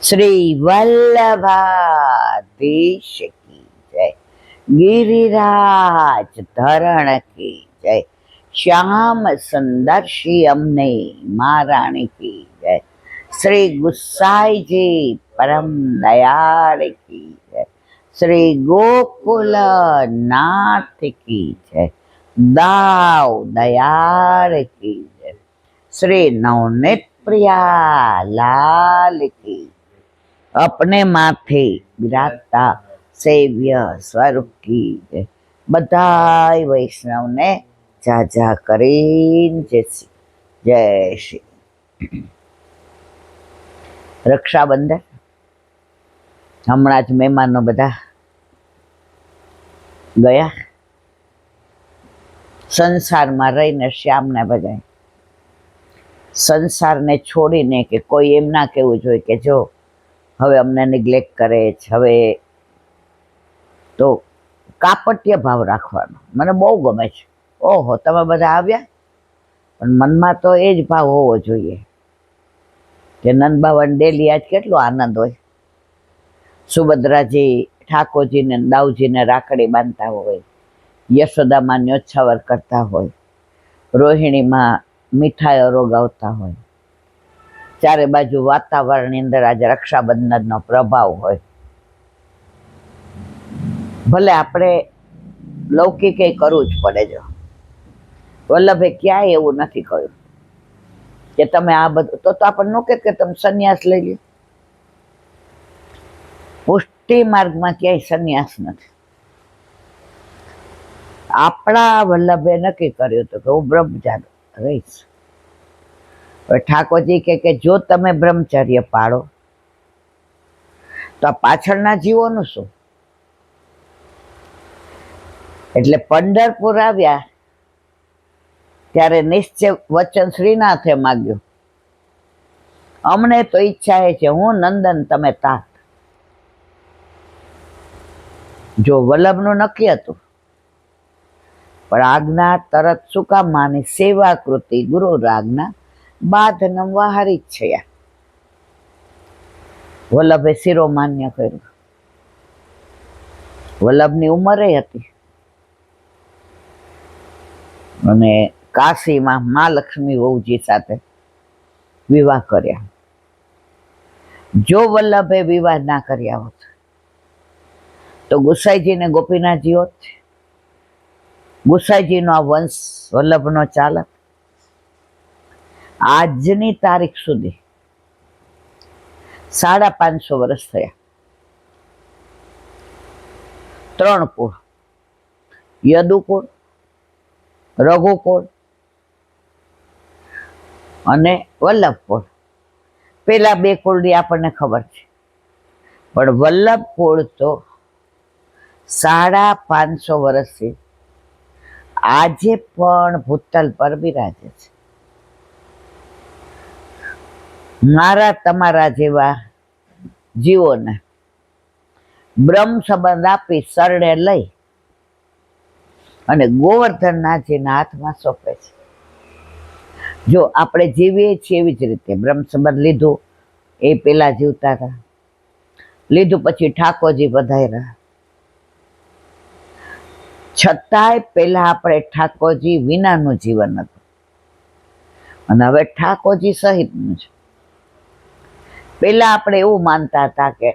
શ્રી વલ્લભાધીશ કી જય, गिरिराज धरण की जय, श्याम सुंदर श्री अमने महारानी की जय, श्री गुसाई जी परम दयाल की जय, श्री गोकुल नाथ की जय, दाव दयाल की जय, श्री नवनीत प्रिया लाल की, अपने माथे विराजता सेव्य स्वरूप की जय। बधाई वैष्णव ने जाजा करीन जय श्री रक्षाबंधन हमणां ज मेहमानो बधा गया संसार में रहीने श्याम ने बधाए संसार ने छोड़ीने के कोई एम ना कहेवुं जोईए के जो हवे अमने निग्लेक्ट करे हवे तो कापट्य भाव राखवानो मने बहु गमे छे। ओहो तमे बधा आव्या पण मनमा तो ए ज भाव होवो जोईए के नंदबावाने डेली आज केटलो आनंद होय। सुभद्राजी ठाकोरजी ने दाऊजी ने राखड़ी बांधता होय, यशोदा मां न्योछावर करता होय, रोहिणी मां मीठाईओ रोगावता होय, चारे बाजू वातावरण अंदर आज रक्षाबंधन नो प्रभाव होय। भले आपणे लौकिक करવું જ પડે। જો વલ્લભે ક્યાંય એવું નથી કહ્યું કે તમે આ બધું તો આપણને ન કે તમે સંન્યાસ લઈ લ્યો। પુષ્ટિ માર્ગમાં ક્યાંય સંન્યાસ નથી। આપણા વલ્લભે નક્કી કર્યું હતું કે હું બ્રહ્મચારી રહીશ। હવે ઠાકોરજી કે જો તમે બ્રહ્મચર્ય પાળો તો આ પાછળના જીવોનું શું? એટલે પંઢરપુર આવ્યા ત્યારે નિશ્ચય વચન શ્રીનાથે માગ્યું, અમને તો ઈચ્છા એ છે હું નંદન તમે तात। જો વલ્લભનું નક્કી હતું પણ આજ્ઞા તરત શું કામ માની? સેવાકૃતિ ગુરુ આજ્ઞા બાધનમ વાહરિચ્છયા। વલ્લભે શિરોમાન્ય કર્યું। વલ્લભની ઉંમરે હતી અને કાશીમાં મહાલક્ષ્મી વહુજી સાથે વિવાહ કર્યા। જો વલ્લભે વિવાહ ના કર્યા હોત તો ગુસાઈજી ને ગોપીનાથજી હોત, ગુસાઈજીનો આ વંશ વલ્લભનો ચાલત। આજની તારીખ સુધી 550 વર્ષ થયા। 3 કુળ, યદુકુળ, રઘુકુળ અને વલ્લભકુળ। પેલા 2 કુળની આપણને ખબર છે પણ વલ્લભ કુળ તો 550 વર્ષથી આજે પણ ભૂતલ પર બિરાજે છે। મારા તમારા જેવા જીવોને બ્રહ્મ સંબંધ આપી શરણે લઈ અને ગોવર્ધનનાથજીના હાથમાં સોંપે છે। જો આપણે જીવીએ છીએ એવી જ રીતે બ્રહ્મ સંબંધ લીધું, એ પેલા જીવતા હતા, લીધું પછી ઠાકોરજી પધાર્યા, છતાંય પેલા આપણે ઠાકોરજી વિનાનું જીવન હતું અને હવે ઠાકોરજી સહિતનું છે। પેલા આપણે એવું માનતા હતા કે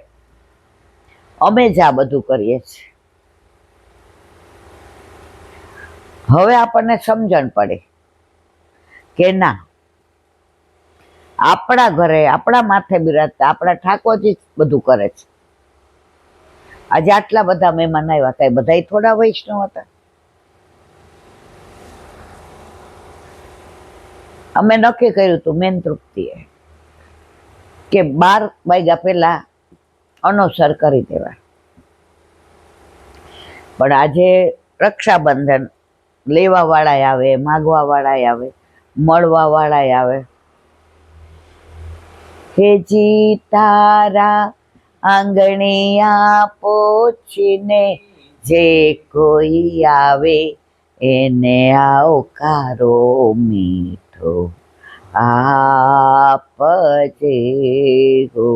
અમે જ આ બધું કરીએ છીએ। હવે આપણને સમજણ પડી કે ના, આપણા ઘરે આપણા માથે બિરાજતા આપણા ઠાકોરજી જ બધું કરે છે। આજે આટલા બધા મહેમાન આવ્યા હતા, બધા થોડા વૈષ્ણવ હતા? અમે નક્કી કર્યું હતું મેન તૃપ્તિએ કે 12 વાગ્યા પહેલા અનુસર કરી દેવા, પણ આજે રક્ષાબંધન લેવા વાળા આવે, માગવા વાળા આવે, મળવા વાળા આવે। હેજી તારા આંગણિયા પોછીને જે કોઈ આવે એને આવકારો મીઠો આપજે ગો।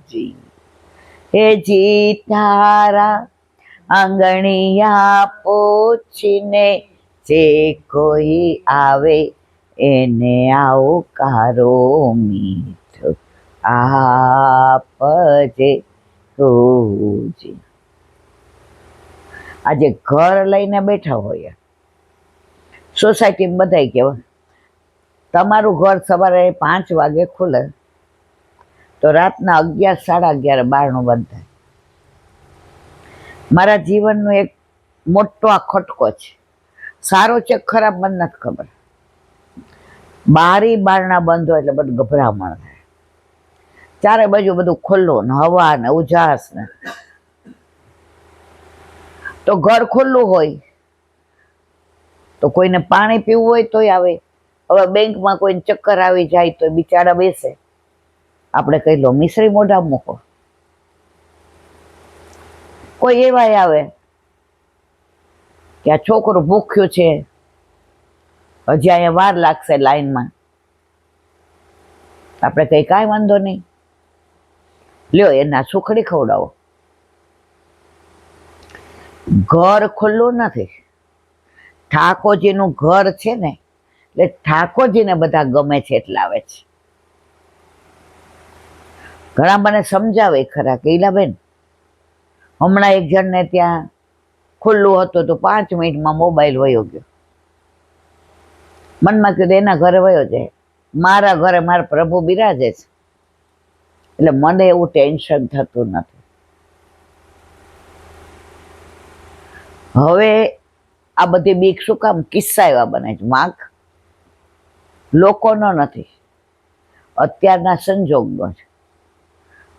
જી હે જી તારા આંગણિયા પોછીને જે કોઈ આવે એને આવકારો મીઠો આપજે તુજી. આજે ઘર લઈને બેઠા હોય, સોસાયટીમાં બધાય કહેવાય તમારું ઘર સવારે 5 વાગે ખુલે તો રાતના 11, 11:30 બારણું બંધ થાય. મારા જીવનનો એક મોટો આ ખટકો છે. સારો છે ખરાબ મને નથી ખબર. બારી બારણા બંધ હોય એટલે બધું ગભરામણ થાય. ચારે બાજુ બધું ખુલ્લું ને હવા ને ઉજાસ ને, તો ઘર ખુલ્લું હોય તો કોઈને પાણી પીવું હોય તોય આવે. હવે બેંકમાં કોઈને ચક્કર આવી જાય તો બિચારા બેસે, આપણે કહી લો મિશ્રી મોઢા મૂકો. કોઈ એવાય આવે કે આ છોકરું ભૂખ્યું છે, હજી અહીંયા વાર લાગશે લાઈનમાં, આપણે કઈ કાંઈ વાંધો નહીં, લ્યો એના સુખડી ખવડાવો. ઘર ખુલ્લું નથી. ઠાકોરજીનું ઘર છે ને એટલે ઠાકોરજીને બધા ગમે છે એટલે આવે છે. ઘણા મને સમજાવે ખરા કે ઈલાબેન, હમણાં એક જણને ત્યાં ખુલ્લું હતું તો 5 મિનિટમાં મોબાઈલ વયો ગયો. મનમાં કીધું એના ઘરે વયો જાય, મારા ઘરે મારા પ્રભુ બિરાજે છે એટલે મને એવું ટેન્શન થતું નથી. હવે આ બધી બીક શું કામ? કિસ્સા એવા બને છે. વાંક લોકોનો નથી, અત્યારના સંજોગનો છે.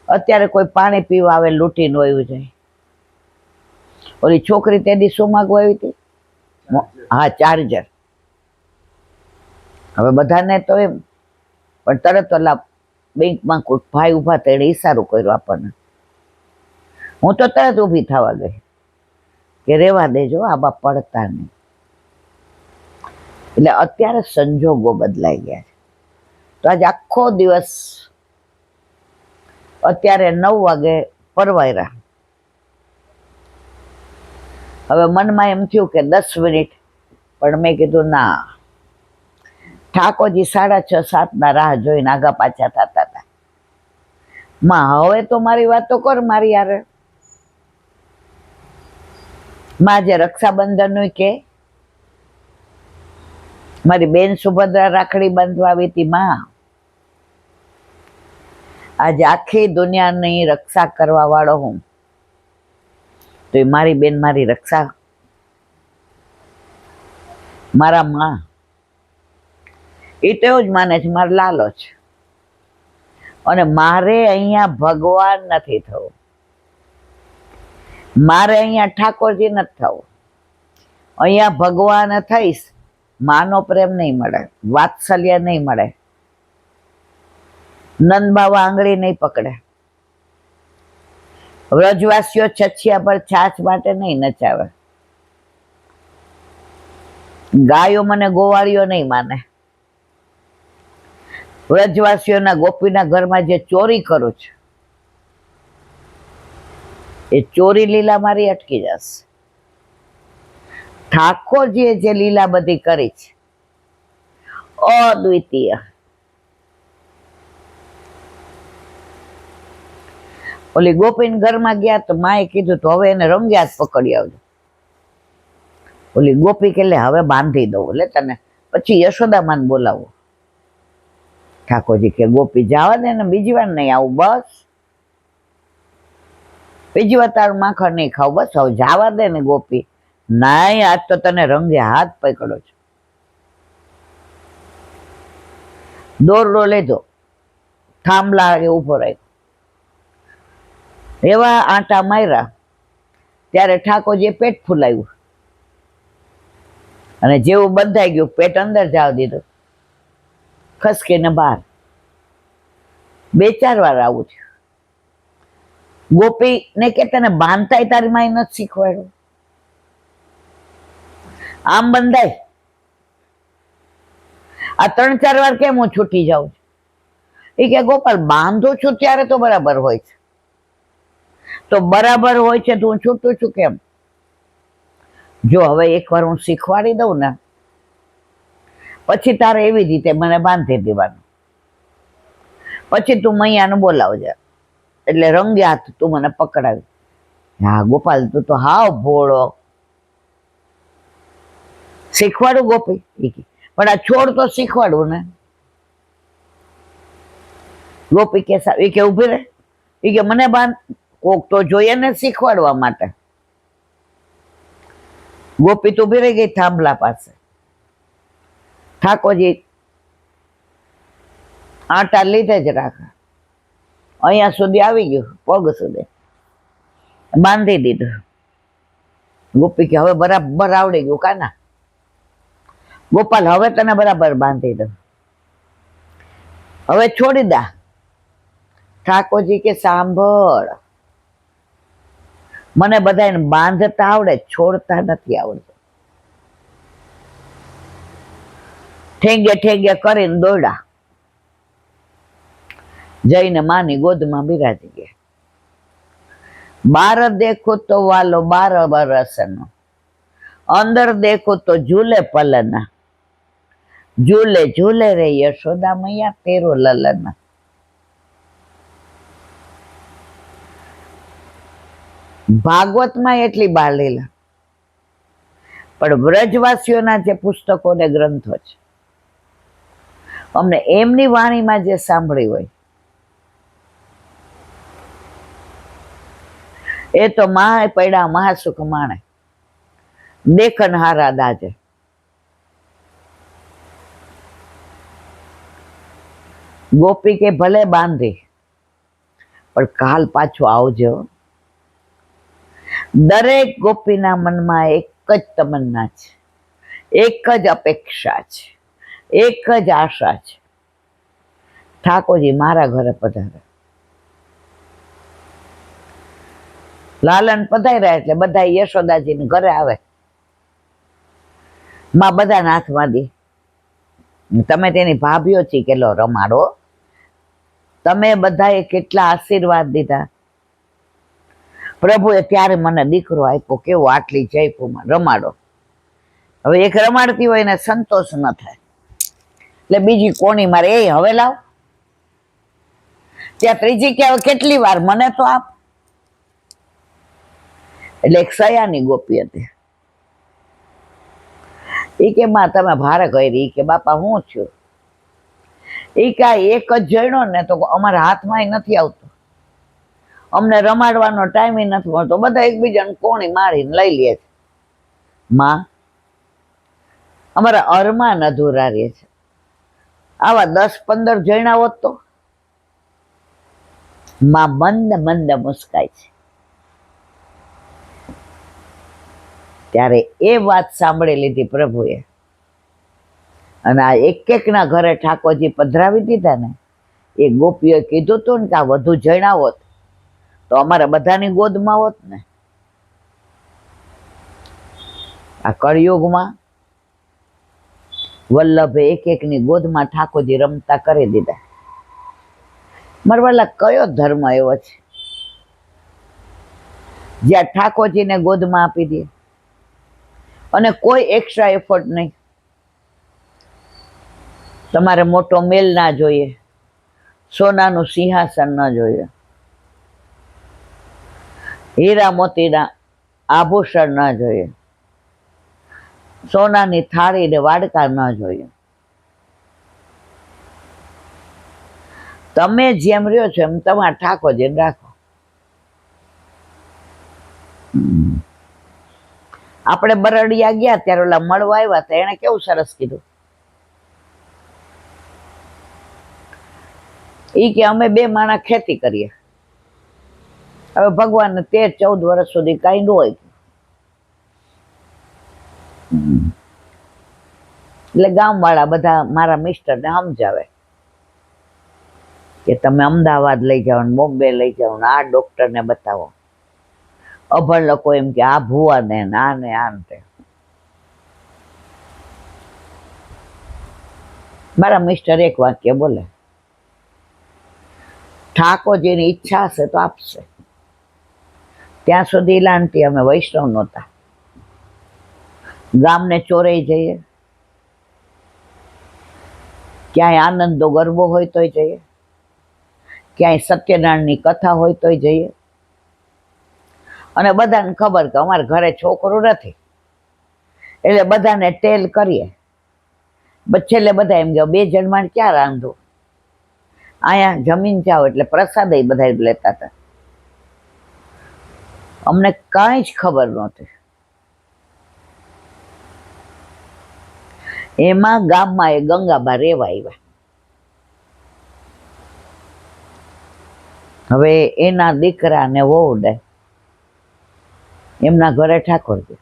અત્યારે કોઈ પાણી પીવા આવે લૂંટીને વયું જાય. ઓલી છોકરી તેદી શું માગવા આવી હતી? હા, ચાર્જર. હવે બધાને તો એમ, પણ તરત ઓલા બેંકમાં કોઈ ભાઈ ઊભા તો એને ઈશારો કર્યો આપણને. હું તો તરત ઊભી થવા ગઈ કે રેવા દેજો, આ બાપ પડતા નહીં. એટલે અત્યારે સંજોગો બદલાઈ ગયા છે. તો આજે આખો દિવસ અત્યારે 9 વાગે પરવાયરા. હવે મનમાં એમ થયું કે 10 મિનિટ, પણ મેં કીધું ના, ઠાકોરજી 6:30, 7 રાહ જોઈને આગા પાછા થતા હતા. માં હવે તો મારી વાતો કર મારી યારે. માં જે રક્ષાબંધનનું કે મારી બેન સુભદ્રા રાખડી બાંધવા આવી હતી. માં આજે આખી દુનિયાની રક્ષા કરવા વાળો હું, તો એ મારી બેન મારી રક્ષા, મારા માં એ તો એવું જ માને છે મારો લાલો છે. અને મારે અહીંયા ભગવાન નથી થવું, મારે અહીંયા ઠાકોરજી નથી થવું. અહીંયા ભગવાન થઈશ, માનો પ્રેમ નહીં મળે, વાત્સલ્ય નહીં મળે, નંદ બાવા આંગળી નહીં પકડે, વ્રજવાસીઓ છછિયા પર છાછ માટે નહીં નચાવે, ગાયો મને ગોવાળીઓ નહીં માને, વ્રજવાસીઓના ગોપીના ઘરમાં જે ચોરી કરું છું એ ચોરી લીલા મારી અટકી જશે. ઠાકોરજીએ જે લીલા બધી કરી છે અદ્વિતીય. ઓલી ગોપીન ઘરમાં ગયા તો માએ કીધું તો હવે એને રંગે હાથ પકડી આવજો. ઓલી ગોપી કે લે હવે બાંધી દઉં, એટલે તને પછી યશોદામાને બોલાવો. ઠાકોરજી કે ગોપી જવા દે ને, બીજી વાર નહીં આવું, બસ બીજી વાર તારું માખણ નહીં ખાવ, બસ હવે જવા દે ને ગોપી. નાય, આજ તો તને રંગે હાથ પકડો છો. દોરડો લીધો, થાંભલા ઉભો રાખ્યો, એવા આંટા માર્યા ત્યારે ઠાકોરજીએ પેટ ફૂલાવ્યું અને જેવું બંધાઈ ગયું પેટ અંદર જવા દીધું, ખસકીને બહાર. 2-4 વાર આવું થયું. ગોપી ને કે તને બાંધતાય તારી માએ નથી શીખવાડ્યું, આમ બંધાય. આ 3-4 વાર કેમ હું છૂટી જાઉં છું? એ કે ગોપાલ બાંધું છું ત્યારે તો બરાબર હોય છે, તો બરાબર હોય છે તો હું છૂટું છું કેમ? જો હવે એકવાર હું શીખવાડી દઉં ને, પછી તારે એવી રીતે મને બાંધી દેવાનું. પછી તું મૈયાને બોલાવજે, એટલે રંગે હાથ તું મને પકડાવી. હા ગોપાલ, તું તો હાવ ભોળો. શીખવાડું ગોપી? પણ આ છોડ તો શીખવાડવું ને. ગોપી કે એ કે ઉભી રહે, એ કે મને બાંધ, કોક તો જોઈએ ને શીખવાડવા માટે. ગોપી તો ઉભી રહી ગઈ થાંભલા પાસે. ઠાકોરજી આટા લીધે જ રાખે, અહીંયા સુધી આવી ગયું, પગ સુધી બાંધી દીધું. ગોપી કે હવે બરાબર આવડી ગયું કાના. ગોપાલ હવે તને બરાબર બાંધી દઉં, હવે છોડી દા. ઠાકોરજી કે સાંભળ, મને બધાને બાંધતા આવડે, છોડતા નથી આવડતું. ઠેંગે ઠેંગે કરીને દોડ્યા, જઈને માની ગોદમાં બિરાજી ગયા. 12 દેખો તો વાલો 12 બરસનો, અંદર દેખો તો ઝૂલે પલના, ઝૂલે ઝૂલે રે યશોદા મૈયા તેરો લલના. ભાગવતમાં એટલી બાળલીલા, પણ વ્રજવાસીઓના જે પુસ્તકો ને ગ્રંથો છે, અમને એમની વાણીમાં જે સાંભળી હોય એ તો મહા પડ્યા મહાસુખ માણે, દેખન હારા દાજે. ગોપી કે ભલે બાંધી, પણ કાલ પાછો આવજો. દરેક ગોપીના મનમાં એક જ તમન્ના છે, એક જ અપેક્ષા છે, એક જ આશા છે, ઠાકોરજી મારા ઘરે પધારે. લાલન પધાર્યા એટલે બધા યશોદાજીને ઘરે આવે, માં બધાના હાથમાં દી. તમે તેની ભાભીઓ છી, કેટલો રમાડો, તમે બધાએ કેટલા આશીર્વાદ દીધા. પ્રભુએ ત્યારે મને દીકરો આપ્યો, કેવો આટલી જયપુમાં રમાડો. હવે એક રમાડતી હોય ને સંતોષ ન થાય, એટલે બીજી કોની મારે, એ હવે લાવ. ત્યાં ત્રીજી કે હવે કેટલી વાર, મને તો આપ. એટલે એક સયાની ગોપી હતી, એ કે માં તમે ભારે કરી, કે બાપા હું છું. એ કાંઈ એક જ જણો ને તો અમારા હાથમાં નથી આવતું, અમને રમાડવાનો ટાઈમ નથી મળતો, બધા એકબીજાને કોણી મારીને લઈ લે છે. માં અમારા અરમાન અધૂરા રહે છે, આવા 10-15 જણા હોત તો. માં મંદ મંદ મુસ્કાય છે. ત્યારે એ વાત સાંભળી લીધી પ્રભુએ, અને આ એક ના ઘરે ઠાકોરજી પધરાવી દીધા ને, એ ગોપીઓએ કીધું તું ને કે આ વધુ જણા હોત તો અમારા બધાની ગોદમાં હોત ને. આ કળિયુગમાં વલ્લભે એક ની ગોદમાં ઠાકોરજી રમતા કરી દીધા. મરવાલા કયો ધર્મ એવો છે જ્યાં ઠાકોરજીને ગોદમાં આપી દે અને કોઈ એક્સ્ટ્રા એફર્ટ નહીં? તમારે મોટો મેલ ના જોઈએ, સોનાનું સિંહાસન ના જોઈએ, હીરા મોતીના આભૂષણ ના જોઈએ, સોનાની થાળી ને વાડકા ના જોઈએ. તમે જેમ રહ્યો છો એમ તમારા ઠાકોરજીને રાખો. આપણે બરડિયા ગયા ત્યારે ઓલા મળવા આવ્યા હતા, એને કેવું સરસ કીધું. ઈ કે અમે 2 માણસ ખેતી કરીએ, હવે ભગવાનને 13-14 વર્ષ સુધી કાંઈ ન હોય, એટલે ગામવાળા બધા મારા મિસ્ટરને સમજાવે કે તમે અમદાવાદ લઈ જાઓ ને બોમ્બે લઈ જાઓ ને આ ડોક્ટરને બતાવો. અભણ લોકો એમ કે આ ભુવાને આ ને આ ને. મારા મિસ્ટર એક વાક્ય બોલે, ઠાકોરજીની ઈચ્છા હશે તો આપશે, ત્યાં સુધી લાંટી અમે વૈષ્ણવ નહોતા. ગામને ચોરાઈ જઈએ, ક્યાંય આનંદનો ગરબો હોય તોય જઈએ, ક્યાંય સત્યનારાયણની કથા હોય તોય જઈએ. અને બધાને ખબર કે અમારે ઘરે છોકરું નથી, એટલે બધાને ટેલ કરીએ. છેલ્લે બધા એમ કે 2 જણમાં ક્યાં રાંધો, અહીંયા જમીન જાઓ. એટલે પ્રસાદ બધા લેતા હતા. અમને કાંઈ જ ખબર નહોતી. એમાં ગામમાં એ ગંગાબા રેવા આવ્યા. હવે એના દીકરા ને વહુને એમના ઘરે ઠાકોરજી.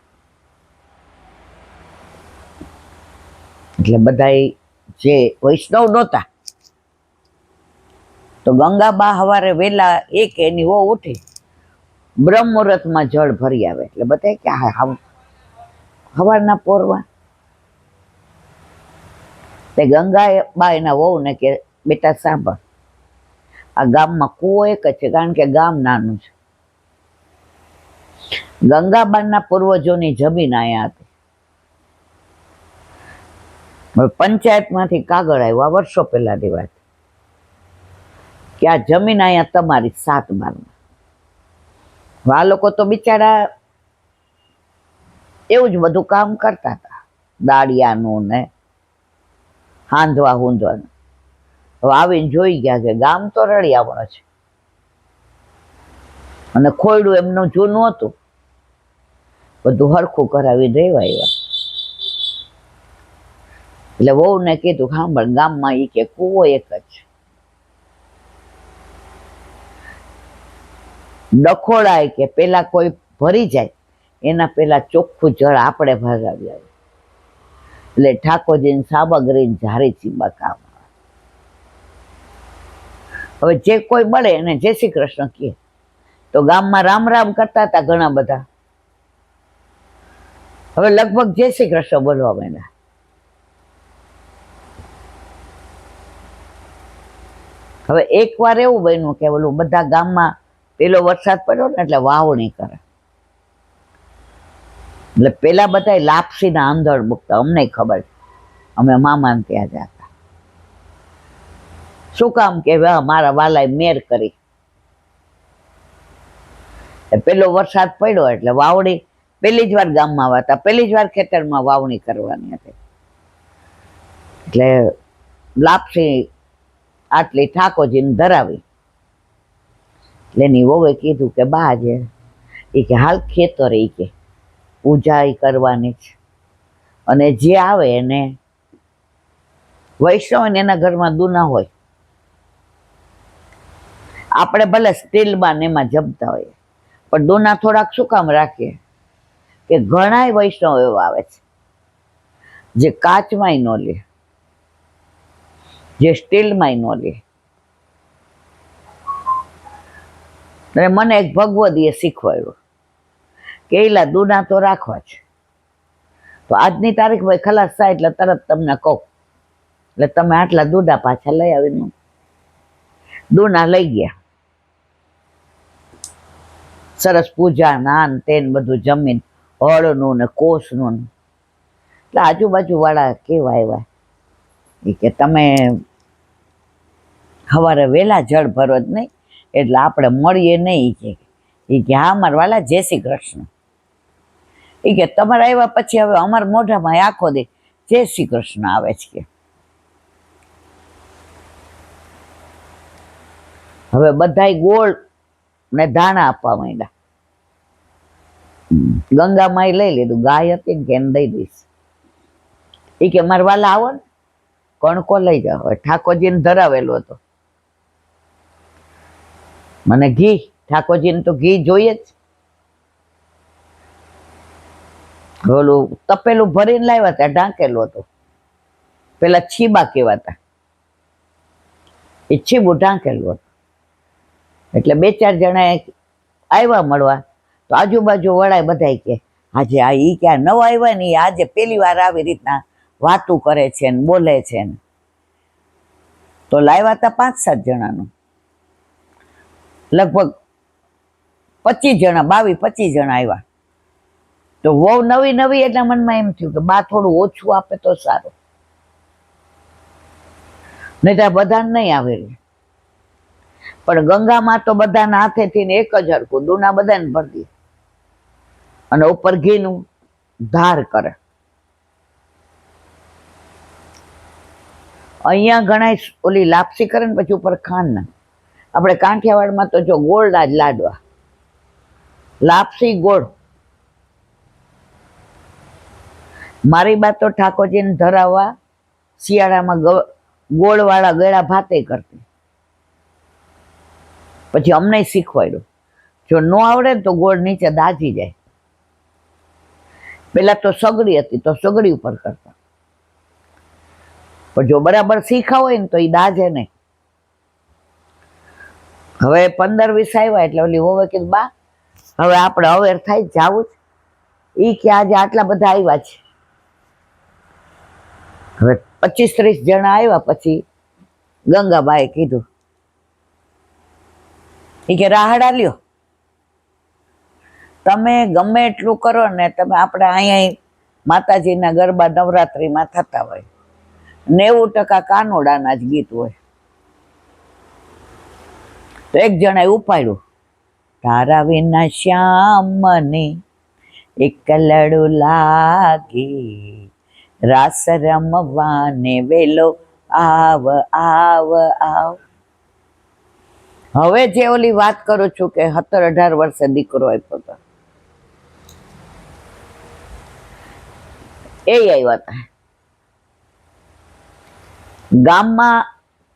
એટલે બધા જે વૈષ્ણવ નહોતા, તો ગંગાબા સવારે વહેલા એની વહુ ઉઠી બ્રહ્મ મુહૂર્તમાં જળ ભરી આવે. એટલે બધા કે સવારના પોરમાં. તે ગંગાબા એના વહુને કે બેટા સાંભળ, આ ગામમાં કૂવો એક જ છે, કારણ કે ગામ નાનું છે. ગંગાબાના પૂર્વજોની જમીન અહીંયા હતી. પંચાયતમાંથી કાગળ આવ્યો, વર્ષો પહેલાની વાત, કે આ જમીન અહીંયા તમારી 7 બારમાં. આ લોકો તો બિચારા એવું જ બધું કામ કરતા હતા, દાળિયાનું ને હાંધવા હુંધવાનું. હવે આવીને જોઈ ગયા કે ગામ તો રળિયામણો છે, અને ખોયડું એમનું જૂનું હતું, બધું હરખું કરાવી રહેવા આવ્યા. એટલે વહુને કીધું, સાંભળ, ગામમાં એ કે કૂવો એક જ છે, ડખોળાય કે પેલા કોઈ ભરી જાય એના પેલા ચોખ્ખું જળ આપણે ભરાવી આવે. એટલે ઠાકોરજીને સામગ્રીને ઝારી ચીંબા કામ. હવે જે કોઈ મળે એને જય શ્રી કૃષ્ણ કહે. તો ગામમાં રામ રામ કરતા હતા ઘણા બધા. હવે લગભગ જય શ્રી કૃષ્ણ બોલવા માંડ્યા. હવે એકવાર એવું બન્યું કે ઓલું બધા ગામમાં પેલો વરસાદ પડ્યો ને એટલે વાવણી કરે. એટલે પેલા બધા લાપસીના આંધણ મૂકતા. અમને ખબર, અમે મામાને ત્યાં જતા. શું કામ કે મારા વાલાએ મેર કરી. પેલો વરસાદ પડ્યો એટલે વાવણી પહેલી જ વાર ગામમાં વાતા, પહેલી જ વાર ખેતરમાં વાવણી કરવાની હતી. એટલે લાપસી આટલી ઠાકોરજીને ધરાવી. એટલે એની વહુએ કીધું કે બા જે એ કે હાલ ખેતર, એ કે પૂજા કરવાની છે, અને જે આવે એને વૈષ્ણવ ને એના ઘરમાં દૂના હોય. આપણે ભલે સ્ટીલમાં ને એમાં જમતા હોઈએ, પણ દૂના થોડાક શું કામ રાખીએ કે ઘણાય વૈષ્ણવ એવા આવે છે જે કાચમાંય ન લે, જે સ્ટીલમાંય ન લે. અને મને એક ભગવદીએ શીખવાડ્યું કે એલા દૂના તો રાખવા છે. તો આજની તારીખ ભાઈ ખલાસ થાય એટલે તરત તમને કહું, એટલે તમે આટલા દૂડા પાછા લઈ આવીને દૂના લઈ ગયા. સરસ પૂજા નાન તેન બધું જમીન, હળનું ને કોસનું ને. એટલે આજુબાજુ વાળા કેવા આવ્યા એ કે તમે સવારે વહેલા જળ ભરો જ નહીં, એટલે આપણે મળીએ નહીં. એ કે હા મારા વાલા જય શ્રી કૃષ્ણ. એ કે તમારે આવ્યા પછી હવે અમારા મોઢામાં આખો દે જય શ્રી કૃષ્ણ આવે છે કે. હવે બધાય ગોળ ને દાણા આપવા માંડ્યા. ગંગામાએ લઈ લીધું, ગાય હતી ને કે એને દઈ દઈશ. એ કે મારા વાલા આવો ને કણકો લઈ જાઓ. હવે ઠાકોરજીને ધરાવેલો હતો. મને ઘી, ઠાકોરજીને તો ઘી જોઈએ જ. ઓલું તપેલું ભરીને લાવ્યા હતા, ઢાંકેલું હતું. પેલા છીબા કહેવાતા, એ છીબું ઢાંકેલું હતું. એટલે 2-4 જણા આવ્યા મળવા, તો આજુબાજુ વળાય બધા કે આજે આ ઈ ક્યાં નવા આવ્યા ને આજે પહેલી વાર આવી રીતના વાતું કરે છે ને બોલે છે ને. તો લાવ્યા હતા 5-7 જણાનું, લગભગ 25 જણા 22-25 જણા આવ્યા. તો વહુ નવી નવી એટલે મનમાં એમ થયું કે બા થોડું ઓછું આપે તો સારું, નહીં તો બધાને નહીં આવેલું. પણ ગંગામાં તો બધાના હાથેથી 1 જ હરખું દૂના બધાને ભરી દે અને ઉપર ઘીનું ધાર કરે. અહીંયા ઘણા ઓલી લાપસી કરે ને પછી ઉપર ખાંડ ના. આપણે કાંઠિયાવાડમાં તો જો ગોળના જ લાડવા, લાપસી ગોળ. મારી બા તો ઠાકોરજીને ધરાવવા શિયાળામાં ગોળવાળા ગળા ભાતે કરતી. પછી અમને શીખવાડ્યું, જો ન આવડે ને તો ગોળ નીચે દાજી જાય. પેલા તો સગડી હતી તો સગડી ઉપર કરતા, પણ જો બરાબર શીખા હોય ને તો એ દાજે નહીં. હવે 15-20 આવ્યા એટલે ઓલી હોવે કીધું બા હવે આપણે અવેર થાય જાવું જ. એ કે આજે આટલા બધા આવ્યા છે. હવે 25-30 જણા આવ્યા પછી ગંગાબાએ કીધું, એ કે રાહડા લ્યો, તમે ગમે એટલું કરો ને, તમે આપણે અહીંયા માતાજીના ગરબા નવરાત્રિમાં થતા હોય 90% કાનોડાના જ ગીત હોય. તો એક જણાએ ઉપાડ્યું, તારા વિના શ્યામ મને એકલડું લાગે, રાસ રમવાને વેલો આવ આવ આવ. હવે જે ઓલી વાત કરું છું કે 17-18 વર્ષે દીકરો આપ્યો હતો, એ આવ્યા હતા. ગામમાં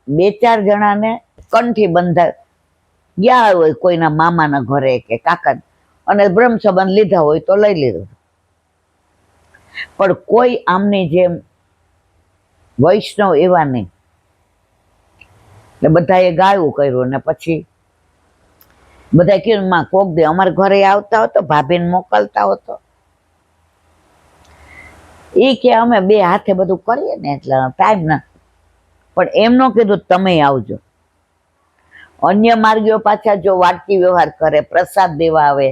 2-4 જણાને કંઠી બંધા ગયા હોય કોઈના મામાના ઘરે કે કાકા, અને બ્રહ્મ સંબંધ લીધા હોય તો લઈ લીધું. પણ કોઈ આમની જેમ વૈષ્ણવ એવા નહીં. એટલે બધાએ ગાયું કર્યું ને પછી બધા કહ્યું માં કોક દે અમારા ઘરે આવતા હોતો, ભાભીને મોકલતા હોતો. એ કે અમે 2 હાથે બધું કરીએ ને એટલે ટાઈમ ના. પણ એમ ન કીધું તમે આવજો. અન્ય માર્ગીઓ પાછા જો વાટકી વ્યવહાર કરે, પ્રસાદ દેવા આવે,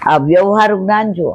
આ વ્યવહાર જ્ઞાન જુઓ.